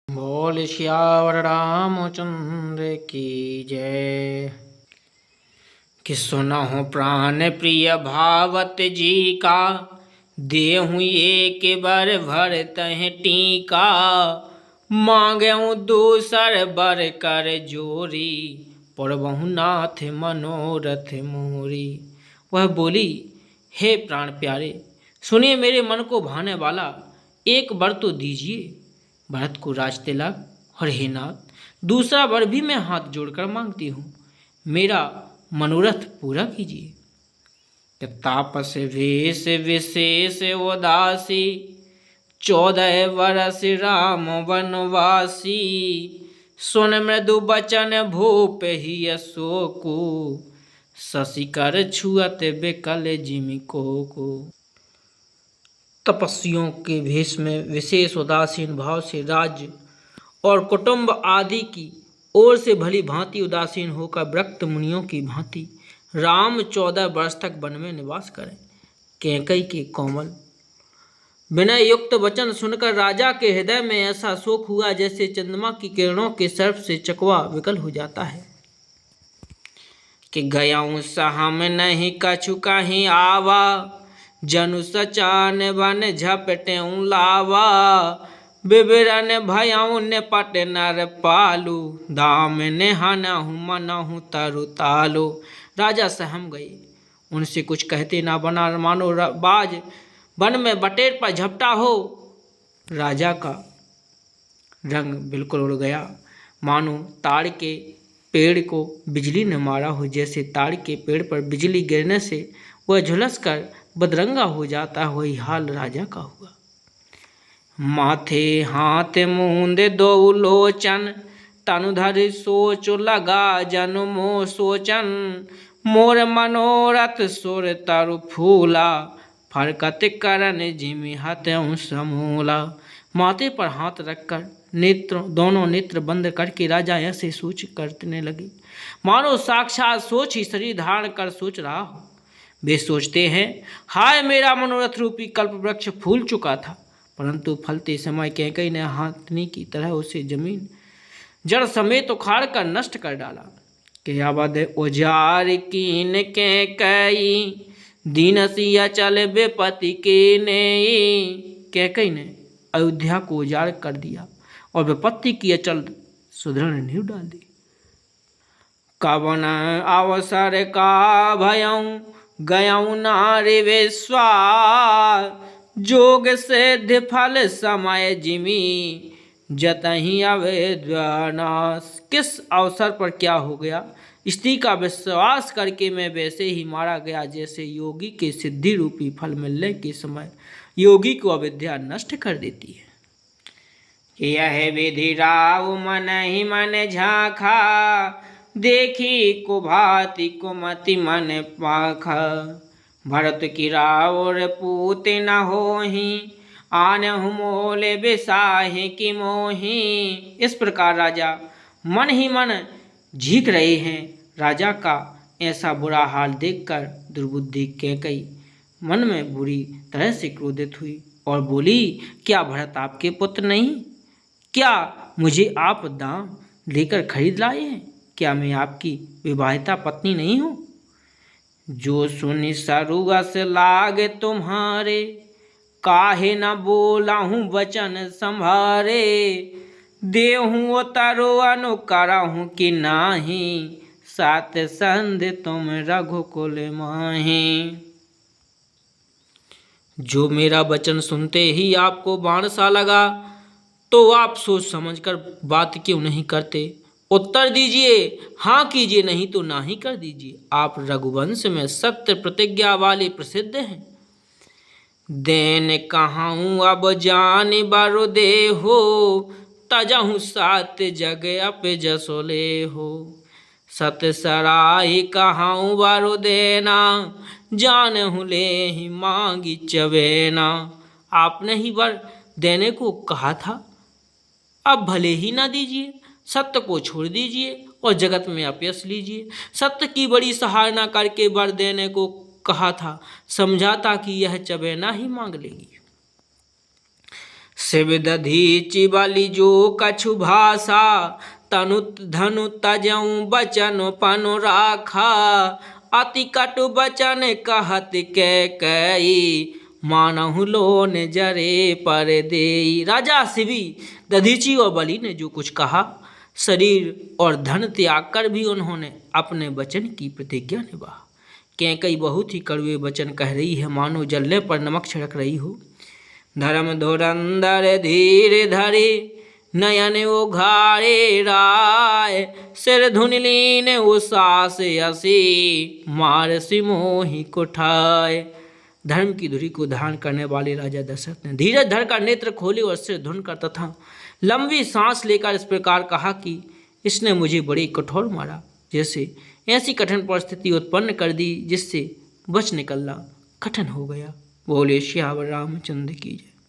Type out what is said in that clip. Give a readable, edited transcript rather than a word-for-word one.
बोल श्यावर रामचंद्र की जय। कि सुनहु प्राण प्रिय भावत जी का, देहु एक बर भर तह टीका। मांगेहु दूसर बर कर जोरी, पड़बहु नाथ मनोरथ मोरी। वह बोली, हे प्राण प्यारे, सुनिए मेरे मन को भाने वाला एक वर तो दीजिए। भरत को राज तिलक और हे नाथ, दूसरा वर भी मैं हाथ जोड़कर मांगती हूँ, मेरा मनोरथ पूरा कीजिए। कि तापस वेश विशेष उदासी, 14 वर्ष राम वनवासी। सुन मृदु बचन भूप ही अशोकु, शशिकर छुअत बिकल जिमि को। तपस्वियों के भेष में विशेष उदासीन भाव से राज्य और कुटुंब आदि की ओर से भली भांति उदासीन होकर विरक्त मुनियों की भांति राम 14 वर्ष तक वन में निवास करें। कैकई के कोमल विनय युक्त वचन सुनकर राजा के हृदय में ऐसा शोक हुआ जैसे चंद्रमा की किरणों के सर्प से चकवा विकल हो जाता है। कि गयाऊं सहम नहीं कछु कहीं आवा, जनु सचान बन झपटेऊं लावा। बिबरन भयाऊं निपट नर पालू, दाम नेहनहु मनहु तरु तालु। राजा सहम गए, उनसे कुछ कहते ना बना, मानो बाज वन में बटेर पर झपटा हो। राजा का रंग बिल्कुल उड़ गया, मानो ताड़ के पेड़ को बिजली ने मारा हो। जैसे ताड़ के पेड़ पर बिजली गिरने से वह झुलस कर बदरंगा हो जाता है, वही हाल राजा का हुआ। माथे हाथ मूंद दो लोचन, तनुधर सोच लगा जन्मो सोचन। मोर मनोरथ सुर तरु फूला, फरकत करन जिमि हतउ समूला। माथे पर हाथ रखकर दोनों नेत्र बंद करके राजा ऐसे सोच करने लगे, मानो साक्षात सोच ही शरीर धारण कर सोच रहा हो। वे सोचते हैं, हाय मेरा मनोरथ रूपी कल्प वृक्ष फूल चुका था, परंतु फलते समय कैकई ने हाथनी की तरह उसे जमीन जड़ समेत उखाड़ कर नष्ट कर डाला। के अवध उजार कीन कैकई, दीनसिया चल बेपति के ने। कैकई ने अयोध्या को उजाड़ कर दिया और विपत्ति की अचल सुदृढ़ नींव डाल दी। कवन अवसर का भयऊं, गयऊं नारि विश्वास। जोग सिद्ध फल समय जिमि, जतहि अवेद्यनाश। किस अवसर पर क्या हो गया, स्त्री का विश्वास करके मैं वैसे ही मारा गया जैसे योगी के सिद्धि रूपी फल मिलने के समय योगी को अविद्या नष्ट कर देती है। यह विधि राव मन ही मन झांखा, देखी कुभाति कुमति मन पाखा। भरत की रावर पूत न होही, आनहु मोल बिसाहे की मोही। इस प्रकार राजा मन ही मन झीक रहे हैं। राजा का ऐसा बुरा हाल देखकर दुर्बुद्धि कैकई मन में बुरी तरह से क्रोधित हुई और बोली, क्या भरत आपके पुत्र नहीं? क्या मुझे आप दाम लेकर खरीद लाए हैं? क्या मैं आपकी विवाहिता पत्नी नहीं हूँ? जो सुनि सरुगस लागे तुम्हारे, काहे न बोला हूँ वचन संभारे। देहूँ उतरो अनुकरहूँ कि नाही, सात संध तुम रघुकुल माही। जो मेरा वचन सुनते ही आपको बाण सा लगा, तो आप सोच समझकर बात क्यों नहीं करते? उत्तर दीजिए, हाँ कीजिए, नहीं तो ना ही कर दीजिए। आप रघुवंश में सत्य प्रतिज्ञा वाले प्रसिद्ध हैं। देन कहाऊँ अब जान बर दे हो, तजहु सात जग अप जसोले हो। सत सराय कहाऊँ बर देना, जानहु ले ही मांगी चवेना। आपने ही वर देने को कहा था, अब भले ही ना दीजिए, सत्य को छोड़ दीजिए और जगत में अपयश लीजिए। सत्य की बड़ी सराहना करके वर देने को कहा था, समझा था कि यह चबेना ही मांग लेगी। शिव दधीचि बलि जो कछु भाषा, तनु धनु तजऊ बचन पनु राखा। अति कटु बचन कहत कैकेयी, मानहु लोन जरे पर देई। राजा शिवी, दधीचि और बलि ने जो कुछ कहा, शरीर और धन त्याग कर भी उन्होंने अपने वचन की प्रतिज्ञा निभा। कैकेयी बहुत ही कड़वे वचन कह रही है, मानो जलने पर नमक छिड़क रही हो। धर्म धुरंधर धीर धरे, नयन उघारे राय। सिर धुनलीन उसास असी, मार सिमोहि कुठाय। धर्म की धुरी को धारण करने वाले राजा दशरथ ने धीरज धरकर नेत्र खोले और सिर धुनकर तथा लंबी सांस लेकर इस प्रकार कहा कि इसने मुझे बड़े कठोर मारा, जैसे ऐसी कठिन परिस्थिति उत्पन्न कर दी जिससे बच निकलना कठिन हो गया। बोले श्याम रामचंद्र की जय।